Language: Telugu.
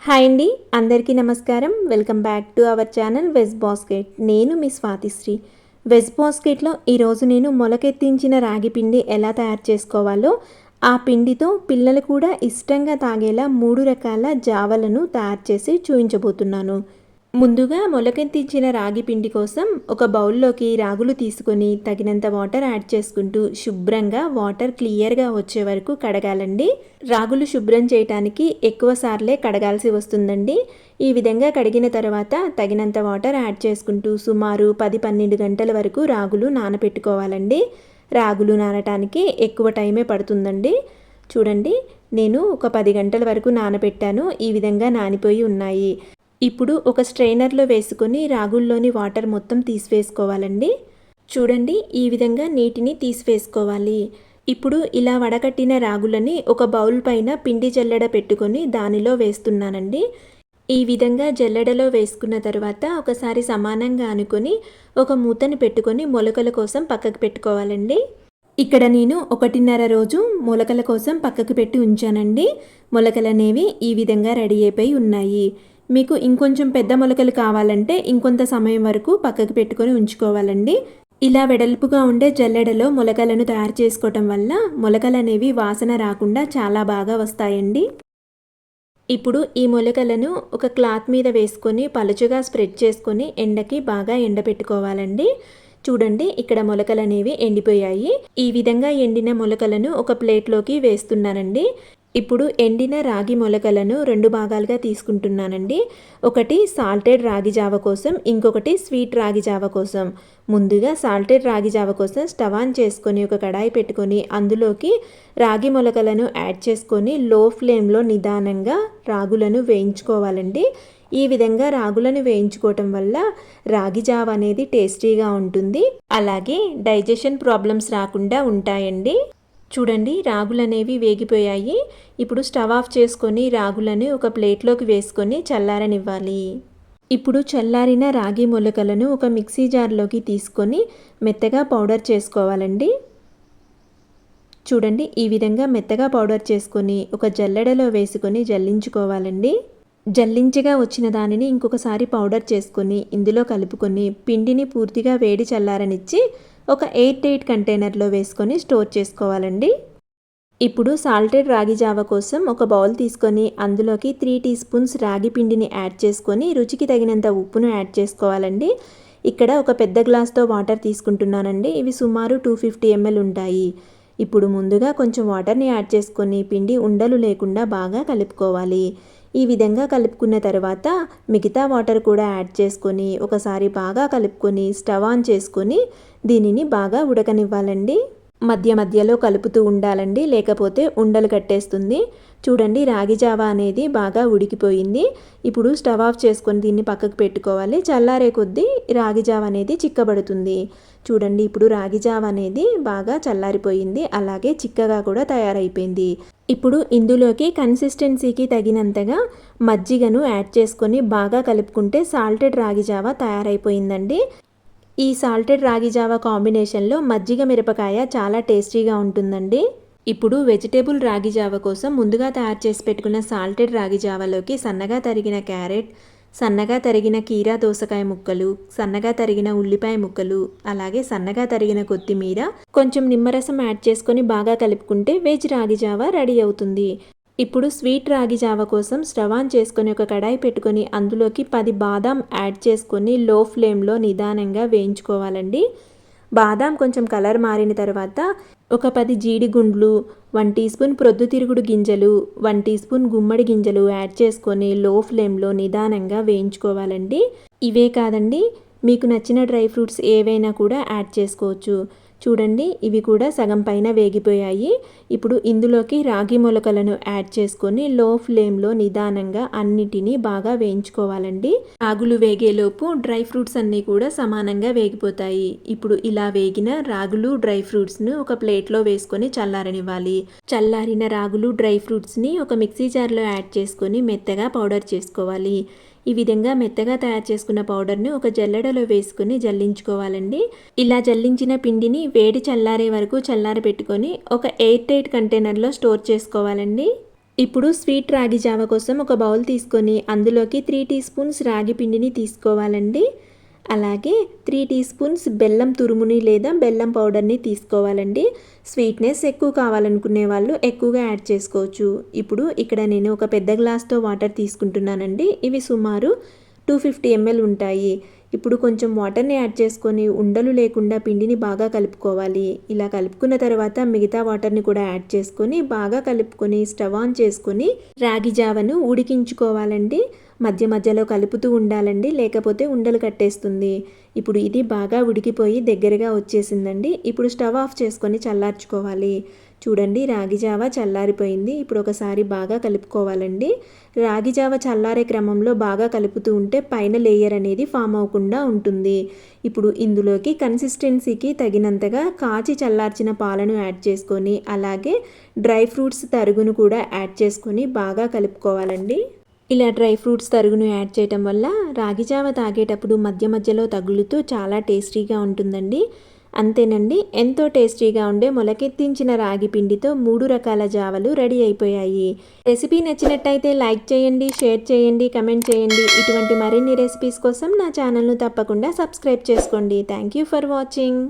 హాయ్ అండి, అందరికీ నమస్కారం. Welcome back to our channel veg basket. నేను మీ స్వాతిశ్రీ. వెజ్ బాస్కెట్లో ఈరోజు నేను మొలకెత్తించిన రాగి పిండి ఎలా తయారు చేసుకోవాలో, ఆ పిండితో పిల్లలు కూడా ఇష్టంగా తాగేలా 3 రకాల జావలను తయారు చేసి చూపించబోతున్నాను. ముందుగా మొలకెత్తించిన రాగి పిండి కోసం ఒక బౌల్లోకి రాగులు తీసుకొని తగినంత వాటర్ యాడ్ చేసుకుంటూ శుభ్రంగా వాటర్ క్లియర్గా వచ్చే వరకు కడగాలండి. రాగులు శుభ్రం చేయడానికి ఎక్కువ సార్లే కడగాల్సి వస్తుందండి. ఈ విధంగా కడిగిన తర్వాత తగినంత వాటర్ యాడ్ చేసుకుంటూ సుమారు 10-12 గంటల వరకు రాగులు నానబెట్టుకోవాలండి. రాగులు నానటానికి ఎక్కువ టైమే పడుతుందండి. చూడండి, నేను ఒక 10 గంటల వరకు నానబెట్టాను. ఈ విధంగా నానిపోయి ఉన్నాయి. ఇప్పుడు ఒక స్ట్రైనర్లో వేసుకొని రాగుల్లోని వాటర్ మొత్తం తీసివేసుకోవాలండి. చూడండి, ఈ విధంగా నీటిని తీసివేసుకోవాలి. ఇప్పుడు ఇలా వడకట్టిన రాగులని ఒక బౌల్ పైన పిండి జల్లెడ పెట్టుకొని దానిలో వేస్తున్నానండి. ఈ విధంగా జల్లెడలో వేసుకున్న తర్వాత ఒకసారి సమానంగా అనుకొని ఒక మూతని పెట్టుకొని మొలకల కోసం పక్కకు పెట్టుకోవాలండి. ఇక్కడ నేను 1.5 రోజు మొలకల కోసం పక్కకు పెట్టి ఉంచానండి. మొలకలు అనేవి ఈ విధంగా రెడీ అయిపోయి ఉన్నాయి. మీకు ఇంకొంచెం పెద్ద మొలకలు కావాలంటే ఇంకొంత సమయం వరకు పక్కకు పెట్టుకొని ఉంచుకోవాలండి. ఇలా వెడల్పుగా ఉండే జల్లెడలో మొలకలను తయారు చేసుకోవటం వల్ల మొలకలు అనేవి వాసన రాకుండా చాలా బాగా వస్తాయండి. ఇప్పుడు ఈ మొలకలను ఒక క్లాత్ మీద వేసుకొని పలుచగా స్ప్రెడ్ చేసుకొని ఎండకి బాగా ఎండబెట్టుకోవాలండి. చూడండి, ఇక్కడ మొలకలు అనేవి ఎండిపోయాయి. ఈ విధంగా ఎండిన మొలకలను ఒక ప్లేట్లోకి వేస్తున్నానండి. ఇప్పుడు ఎండిన రాగి మొలకలను 2 భాగాలుగా తీసుకుంటున్నానండి. ఒకటి సాల్టెడ్ రాగి జావ కోసం, ఇంకొకటి స్వీట్ రాగి జావ కోసం. ముందుగా సాల్టెడ్ రాగి జావ కోసం స్టవ్ ఆన్ చేసుకొని ఒక కడాయి పెట్టుకొని అందులోకి రాగి మొలకలను యాడ్ చేసుకొని లో ఫ్లేమ్లో నిదానంగా రాగులను వేయించుకోవాలండి. ఈ విధంగా రాగులను వేయించుకోవటం వల్ల రాగి జావ అనేది టేస్టీగా ఉంటుంది. అలాగే డైజెషన్ ప్రాబ్లమ్స్ రాకుండా ఉంటాయండి. చూడండి, రాగులు అనేవి వేగిపోయాయి. ఇప్పుడు స్టవ్ ఆఫ్ చేసుకొని రాగులను ఒక ప్లేట్లోకి వేసుకొని చల్లారనివ్వాలి. ఇప్పుడు చల్లారిన రాగి మొలకలను ఒక మిక్సీ జార్లోకి తీసుకొని మెత్తగా పౌడర్ చేసుకోవాలండి. చూడండి, ఈ విధంగా మెత్తగా పౌడర్ చేసుకొని ఒక జల్లెడలో వేసుకొని జల్లించుకోవాలండి. జల్లించగా వచ్చిన దానిని ఇంకొకసారి పౌడర్ చేసుకొని ఇందులో కలుపుకొని పిండిని పూర్తిగా వేడి చల్లారనిచ్చి ఒక ఎయిర్ టైట్ కంటైనర్లో వేసుకొని స్టోర్ చేసుకోవాలండి. ఇప్పుడు సాల్టెడ్ రాగి జావ కోసం ఒక బౌల్ తీసుకొని అందులోకి 3 టీ స్పూన్స్ రాగి పిండిని యాడ్ చేసుకొని రుచికి తగినంత ఉప్పును యాడ్ చేసుకోవాలండి. ఇక్కడ ఒక పెద్ద గ్లాస్తో వాటర్ తీసుకుంటున్నానండి. ఇవి సుమారు 250 ml ఉంటాయి. ఇప్పుడు ముందుగా కొంచెం వాటర్ని యాడ్ చేసుకొని పిండి ఉండలు లేకుండా బాగా కలుపుకోవాలి. ఈ విధంగా కలుపుకున్న తర్వాత మిగతా వాటర్ కూడా యాడ్ చేసుకొని ఒకసారి బాగా కలుపుకొని స్టవ్ ఆన్ చేసుకొని దీనిని బాగా ఉడకనివ్వాలండి. మధ్య మధ్యలో కలుపుతూ ఉండాలండి, లేకపోతే ఉండలు కట్టేస్తుంది. చూడండి, రాగి జావ అనేది బాగా ఉడికిపోయింది. ఇప్పుడు స్టవ్ ఆఫ్ చేసుకొని దీన్ని పక్కకు పెట్టుకోవాలి. చల్లారే కొద్దీ రాగి జావ అనేది చిక్కబడుతుంది. చూడండి, ఇప్పుడు రాగి జావ అనేది బాగా చల్లారిపోయింది, అలాగే చిక్కగా కూడా తయారైపోయింది. ఇప్పుడు ఇందులోకి కన్సిస్టెన్సీకి తగినంతగా మజ్జిగను యాడ్ చేసుకొని బాగా కలుపుకుంటే సాల్టెడ్ రాగి జావ తయారైపోయిందండి. ఈ సాల్టెడ్ రాగి జావ కాంబినేషన్లో మజ్జిగ మిరపకాయ చాలా టేస్టీగా ఉంటుందండి. ఇప్పుడు వెజిటేబుల్ రాగి జావ కోసం ముందుగా తయారు చేసి పెట్టుకున్న సాల్టెడ్ రాగి జావలోకి సన్నగా తరిగిన క్యారెట్, సన్నగా తరిగిన కీరా దోసకాయ ముక్కలు, సన్నగా తరిగిన ఉల్లిపాయ ముక్కలు, అలాగే సన్నగా తరిగిన కొత్తిమీర, కొంచెం నిమ్మరసం యాడ్ చేసుకొని బాగా కలుపుకుంటే వెజ్ రాగి జావ రెడీ అవుతుంది. ఇప్పుడు స్వీట్ రాగి జావ కోసం స్టవ్ ఆన్ చేసుకొని ఒక కడాయి పెట్టుకొని అందులోకి 10 బాదాం యాడ్ చేసుకొని లో ఫ్లేమ్లో నిదానంగా వేయించుకోవాలండి. బాదాం కొంచెం కలర్ మారిన తర్వాత ఒక 10 జీడిగుండ్లు, 1 టీ స్పూన్ ప్రొద్దుతిరుగుడు గింజలు, 1 టీ స్పూన్ గుమ్మడి గింజలు యాడ్ చేసుకొని లో ఫ్లేమ్లో నిదానంగా వేయించుకోవాలండి. ఇవే కాదండి, మీకు నచ్చిన డ్రై ఫ్రూట్స్ ఏవైనా కూడా యాడ్ చేసుకోవచ్చు. చూడండి, ఇవి కూడా సగం పైన వేగిపోయాయి. ఇప్పుడు ఇందులోకి రాగి మొలకలను యాడ్ చేసుకొని లో ఫ్లేమ్లో నిదానంగా అన్నిటినీ బాగా వేయించుకోవాలండి. రాగులు వేగేలోపు డ్రై ఫ్రూట్స్ అన్నీ కూడా సమానంగా వేగిపోతాయి. ఇప్పుడు ఇలా వేగిన రాగులు డ్రై ఫ్రూట్స్ను ఒక ప్లేట్లో వేసుకొని చల్లారనివ్వాలి. చల్లారిన రాగులు డ్రై ఫ్రూట్స్ని ఒక మిక్సీ జార్లో యాడ్ చేసుకొని మెత్తగా పౌడర్ చేసుకోవాలి. ఈ విధంగా మెత్తగా తయారు చేసుకున్న పౌడర్ని ఒక జల్లెడలో వేసుకొని జల్లించుకోవాలండి. ఇలా జల్లించిన పిండిని వేడి చల్లారే వరకు చల్లారబెట్టుకొని ఒక ఎయిర్ టైట్ కంటైనర్లో స్టోర్ చేసుకోవాలండి. ఇప్పుడు స్వీట్ రాగి జావ కోసం ఒక బౌల్ తీసుకొని అందులోకి 3 టీ స్పూన్స్ రాగి పిండిని తీసుకోవాలండి. అలాగే 3 టీ స్పూన్స్ బెల్లం తురుముని లేదా బెల్లం పౌడర్ని తీసుకోవాలండి. స్వీట్నెస్ ఎక్కువ కావాలనుకునే వాళ్ళు ఎక్కువగా యాడ్ చేసుకోవచ్చు. ఇప్పుడు ఇక్కడ నేను ఒక పెద్ద గ్లాస్తో వాటర్ తీసుకుంటున్నానండి. ఇవి సుమారు 250 ml ఉంటాయి. ఇప్పుడు కొంచెం వాటర్ని యాడ్ చేసుకొని ఉండలు లేకుండా పిండిని బాగా కలుపుకోవాలి. ఇలా కలుపుకున్న తర్వాత మిగతా వాటర్ని కూడా యాడ్ చేసుకొని బాగా కలుపుకొని స్టవ్ ఆన్ చేసుకొని రాగి జావను ఉడికించుకోవాలండి. మధ్య మధ్యలో కలుపుతూ ఉండాలండి, లేకపోతే ఉండలు కట్టేస్తుంది. ఇప్పుడు ఇది బాగా ఉడికిపోయి దగ్గరగా వచ్చేసిందండి. ఇప్పుడు స్టవ్ ఆఫ్ చేసుకొని చల్లార్చుకోవాలి. చూడండి, రాగి జావ చల్లారిపోయింది. ఇప్పుడు ఒకసారి బాగా కలుపుకోవాలండి. రాగి జావ చల్లారే క్రమంలో బాగా కలుపుతూ ఉంటే పైన లేయర్ అనేది ఫామ్ అవ్వకుండా ఉంటుంది. ఇప్పుడు ఇందులోకి కన్సిస్టెన్సీకి తగినంతగా కాచి చల్లార్చిన పాలను యాడ్ చేసుకొని అలాగే డ్రై ఫ్రూట్స్ తరుగును కూడా యాడ్ చేసుకొని బాగా కలుపుకోవాలండి. ఇలా డ్రై ఫ్రూట్స్ తరుగును యాడ్ చేయటం వల్ల రాగి జావ తాగేటప్పుడు మధ్య మధ్యలో తగులుతూ చాలా టేస్టీగా ఉంటుందండి. అంతేనండి, ఎంతో టేస్టీగా ఉండే మొలకెత్తించిన రాగి పిండితో 3 రకాల జావలు రెడీ అయిపోయాయి. రెసిపీ నచ్చినట్టయితే లైక్ చేయండి, షేర్ చేయండి, కమెంట్ చేయండి. ఇటువంటి మరిన్ని రెసిపీస్ కోసం నా ఛానల్ను తప్పకుండా సబ్స్క్రైబ్ చేసుకోండి. Thank you for watching.